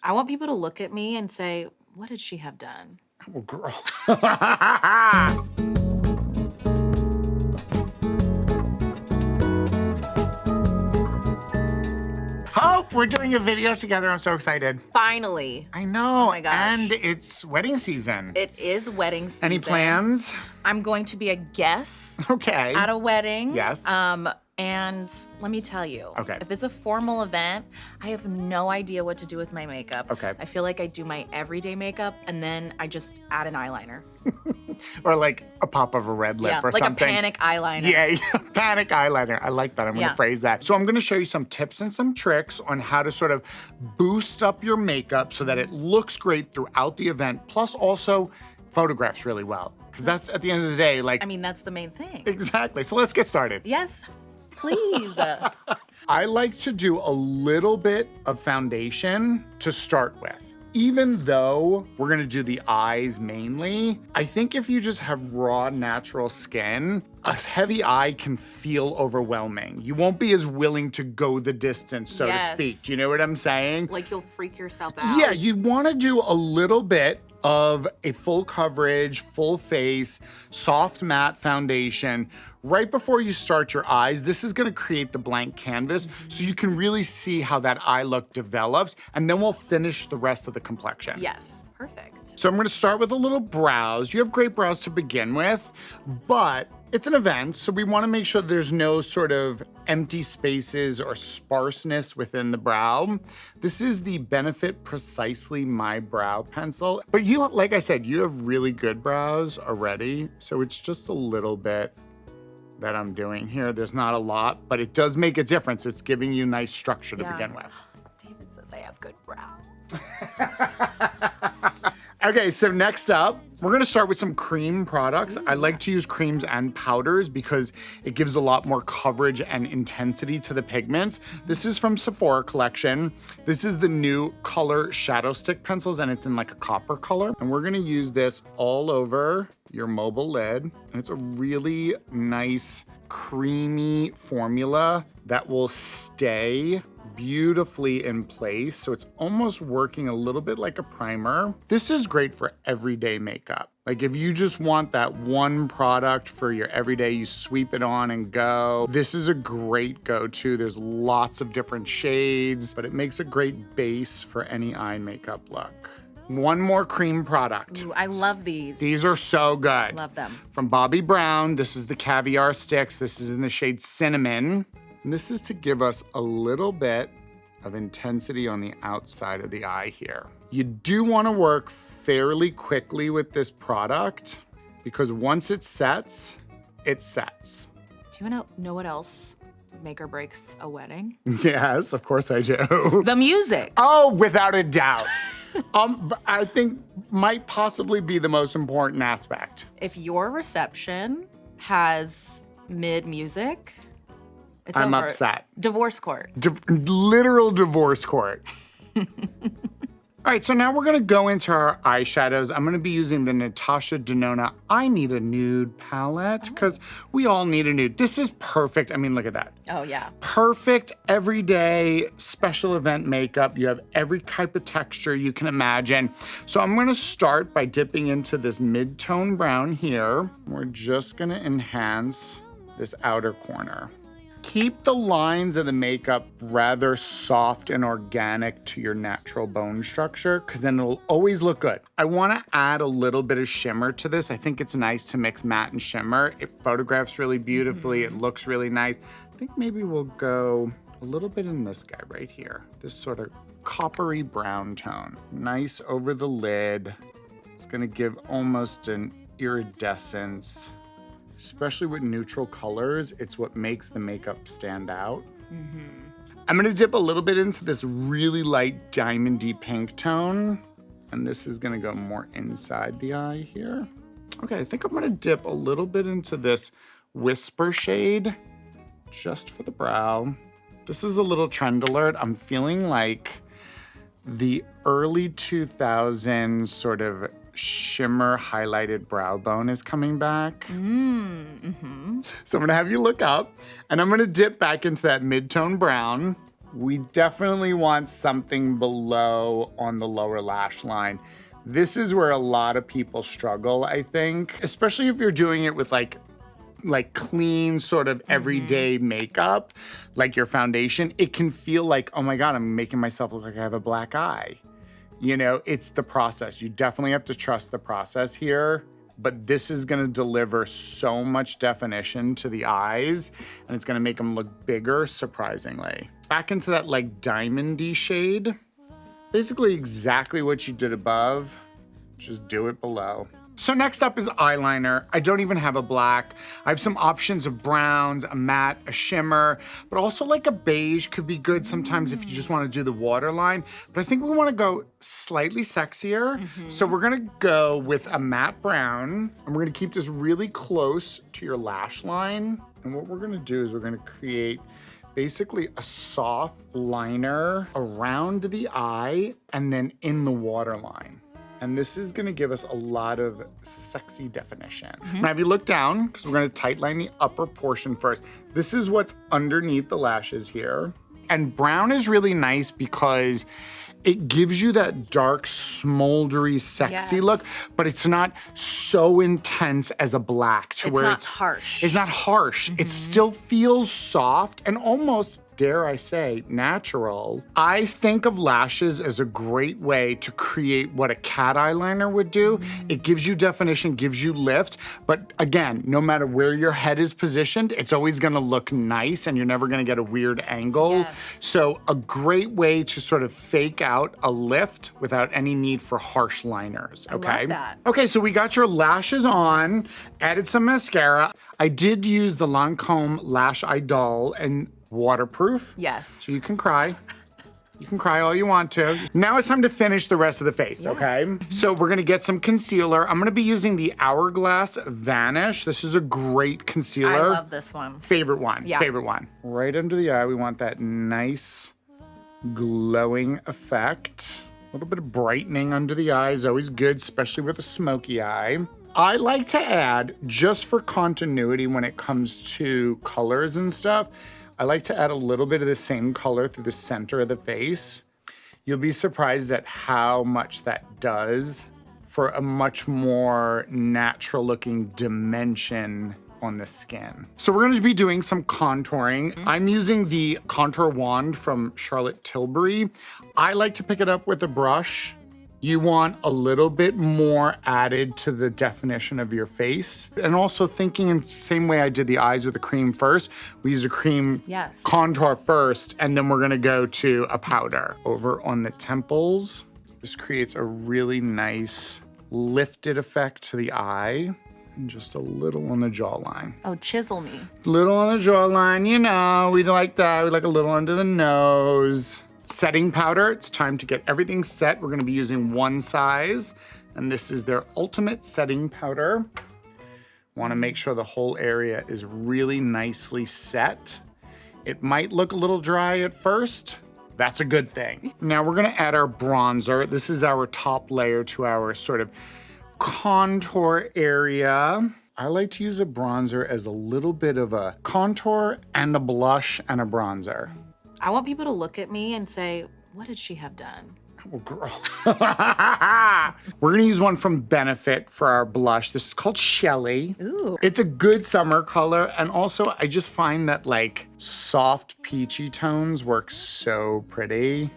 I want people to look at me and say, what did she have done? Oh, girl. Oh, we're doing a video together. I'm so excited. Finally. I know. Oh my gosh. And it's wedding season. It is wedding season. Any plans? I'm going to be a guest Okay. at a wedding. Yes. And let me tell you, Okay. if it's a formal event, I have no idea what to do with my makeup. Okay. I feel like I do my everyday makeup and then I just add an eyeliner. Or like a pop of a red lip or like something. a panic eyeliner. Yeah, panic eyeliner. I like that. I'm gonna phrase that. So I'm gonna show you some tips and some tricks on how to sort of boost up your makeup so that it looks great throughout the event, plus also photographs really well. Because that's, at the end of the day, like... I mean, that's the main thing. Exactly. So let's get started. Yes, please. I like to do a little bit of foundation to start with. Even though we're gonna do the eyes mainly, I think if you just have raw, natural skin, a heavy eye can feel overwhelming. You won't be as willing to go the distance, so to speak. Do you know what I'm saying? Like you'll freak yourself out. Yeah, you wanna do a little bit of a full coverage, full face, soft matte foundation right before you start your eyes. This is gonna create the blank canvas so you can really see how that eye look develops, and then we'll finish the rest of the complexion. Yes, perfect. So I'm gonna start with a little brows. You have great brows to begin with, but it's an event, so we wanna make sure there's no sort of empty spaces or sparseness within the brow. This is the Benefit Precisely My Brow Pencil. But you, like I said, you have really good brows already, so it's just a little bit that I'm doing here. There's not a lot, but it does make a difference. It's giving you nice structure to begin with. David says I have good brows. Okay, so next up, we're gonna start with some cream products. I like to use creams and powders because it gives a lot more coverage and intensity to the pigments. This is from Sephora collection. This is the new color shadow stick pencils, and it's in like a copper color. And we're gonna use this all over your mobile lid. And it's a really nice, creamy formula that will stay beautifully in place. So it's almost working a little bit like a primer. This is great for everyday makeup. Like if you just want that one product for your everyday, you sweep it on and go. This is a great go-to. There's lots of different shades, but it makes a great base for any eye makeup look. One more cream product. Ooh, I love these. These are so good. Love them. From Bobbi Brown, this is the Caviar Sticks. This is in the shade Cinnamon. And this is to give us a little bit of intensity on the outside of the eye here. You do want to work fairly quickly with this product because once it sets, it sets. Do you want to know what else make or breaks a wedding? Yes, of course I do. The music. Oh, without a doubt. I think might possibly be the most important aspect. If your reception has mid-music, it's I'm over. upset. Divorce court. Literal divorce court. All right, so now we're gonna go into our eyeshadows. I'm gonna be using the Natasha Denona I Need a Nude palette, because we all need a nude. This is perfect. I mean, look at that. Oh, yeah. Perfect everyday special event makeup. You have every type of texture you can imagine. So I'm gonna start by dipping into this mid-tone brown here. We're just gonna enhance this outer corner. Keep the lines of the makeup rather soft and organic to your natural bone structure, because then it'll always look good. I wanna add a little bit of shimmer to this. I think it's nice to mix matte and shimmer. It photographs really beautifully. It looks really nice. I think maybe we'll go a little bit in this guy right here. This sort of coppery brown tone. Nice over the lid. It's gonna give almost an iridescence. Especially with neutral colors, it's what makes the makeup stand out. I'm gonna dip a little bit into this really light diamondy pink tone, and this is gonna go more inside the eye here. Okay, I think I'm gonna dip a little bit into this Whisper shade, just for the brow. This is a little trend alert. I'm feeling like the early 2000s sort of shimmer highlighted brow bone is coming back. So I'm gonna have you look up, and I'm gonna dip back into that mid-tone brown. we definitely want something below on the lower lash line. This is where a lot of people struggle, I think, especially if you're doing it with like clean sort of everyday makeup, like your foundation. It can feel like, oh my God, I'm making myself look like I have a black eye. You know, it's the process. You definitely have to trust the process here, but this is gonna deliver so much definition to the eyes, and it's gonna make them look bigger, surprisingly. Back into that like diamondy shade. Basically exactly what you did above, just do it below. So next up is eyeliner. I don't even have a black. I have some options of browns, a matte, a shimmer, but also like a beige could be good sometimes if you just wanna do the waterline. But I think we wanna go slightly sexier. So we're gonna go with a matte brown, and we're gonna keep this really close to your lash line. And what we're gonna do is we're gonna create basically a soft liner around the eye and then in the waterline. And this is gonna give us a lot of sexy definition. Now if you look down, because we're gonna tightline the upper portion first, this is what's underneath the lashes here. And brown is really nice because it gives you that dark, smoldery, sexy look, but it's not so intense as a black to where it's harsh. It's not harsh. It still feels soft and almost, dare I say, natural. I think of lashes as a great way to create what a cat eyeliner would do. It gives you definition, gives you lift, but again, no matter where your head is positioned, it's always gonna look nice and you're never gonna get a weird angle. So a great way to sort of fake out a lift without any need for harsh liners, okay? I love that. Okay, so we got your lashes on, added some mascara. I did use the Lancôme Lash Idôle and waterproof. Yes. So you can cry. You can cry all you want to. Now it's time to finish the rest of the face, okay? So we're gonna get some concealer. I'm gonna be using the Hourglass Vanish. This is a great concealer. I love this one. Favorite one, Yeah. favorite one. Right under the eye, we want that nice glowing effect. A little bit of brightening under the eye is always good, especially with a smoky eye. I like to add, just for continuity when it comes to colors and stuff, I like to add a little bit of the same color through the center of the face. You'll be surprised at how much that does for a much more natural looking dimension on the skin. So we're gonna be doing some contouring. I'm using the contour wand from Charlotte Tilbury. I like to pick it up with a brush. You want a little bit more added to the definition of your face. And also thinking in the same way I did the eyes with a cream first, we use a cream contour first, and then we're gonna go to a powder. Over on the temples, this creates a really nice lifted effect to the eye. And just a little on the jawline. Oh, chisel me. Little on the jawline, you know, we like that. We like a little under the nose. Setting powder, it's time to get everything set. We're gonna be using one size, and this is their ultimate setting powder. Wanna make sure the whole area is really nicely set. It might look a little dry at first. That's a good thing. Now we're gonna add our bronzer. This is our top layer to our sort of contour area. I like to use a bronzer as a little bit of a contour and a blush and a bronzer. I want people to look at me and say, what did she have done? Oh, girl. We're gonna use one from Benefit for our blush. This is called Shelly. Ooh. It's a good summer color, and also I just find that like soft peachy tones work so pretty.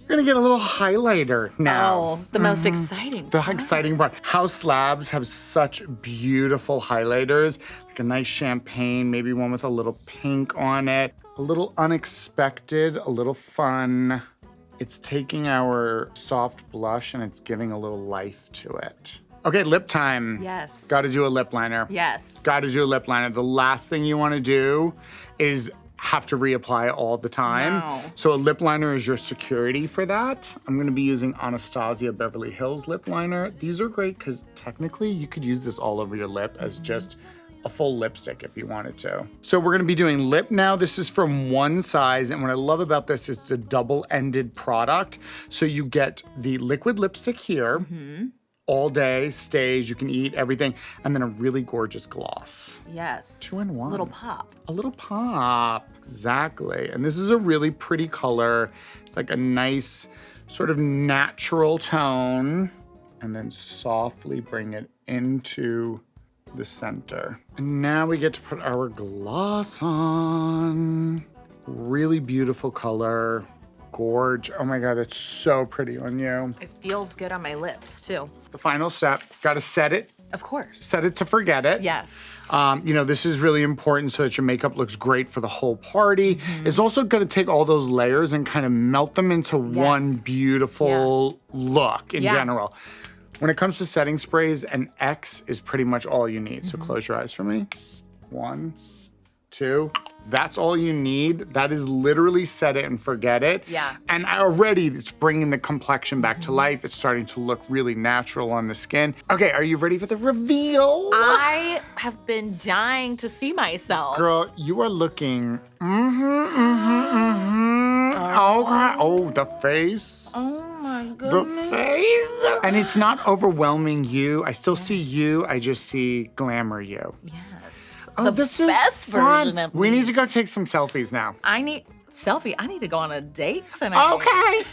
We're gonna get a little highlighter now. Oh, the most exciting. The exciting part. HAUS Labs have such beautiful highlighters, like a nice champagne, maybe one with a little pink on it, a little unexpected, a little fun. It's taking our soft blush and it's giving a little life to it. Okay, lip time. Yes. Gotta do a lip liner. Yes. Gotta do a lip liner. The last thing you wanna do is have to reapply all the time. No. So a lip liner is your security for that. I'm gonna be using Anastasia Beverly Hills lip liner. These are great because technically you could use this all over your lip as just a full lipstick if you wanted to. So we're gonna be doing lip now. This is from one size, and what I love about this is it's a double-ended product. So you get the liquid lipstick here, all day, stays, you can eat everything, and then a really gorgeous gloss. Yes. 2 in 1. Little pop. A little pop, exactly. And this is a really pretty color. It's like a nice sort of natural tone, and then softly bring it into the center. And now we get to put our gloss on. Really beautiful color. Gorge. Oh my God, that's so pretty on you. It feels good on my lips too. The final step, gotta set it. Of course. Set it to forget it. Yes. You know, this is really important so that your makeup looks great for the whole party. It's also gonna take all those layers and kind of melt them into one beautiful look in general. When it comes to setting sprays, an X is pretty much all you need. So close your eyes for me. 1, 2. That's all you need. That is literally set it and forget it. Yeah. And already it's bringing the complexion back to life. It's starting to look really natural on the skin. Okay, are you ready for the reveal? I have been dying to see myself. Girl, you are looking, Okay. Oh, the face. Oh my goodness. The face. And it's not overwhelming you. I still see you. I just see glamour you. Yes. Oh, The this best is fun. version of We me. need to go take some selfies now. I need to go on a date tonight. Okay.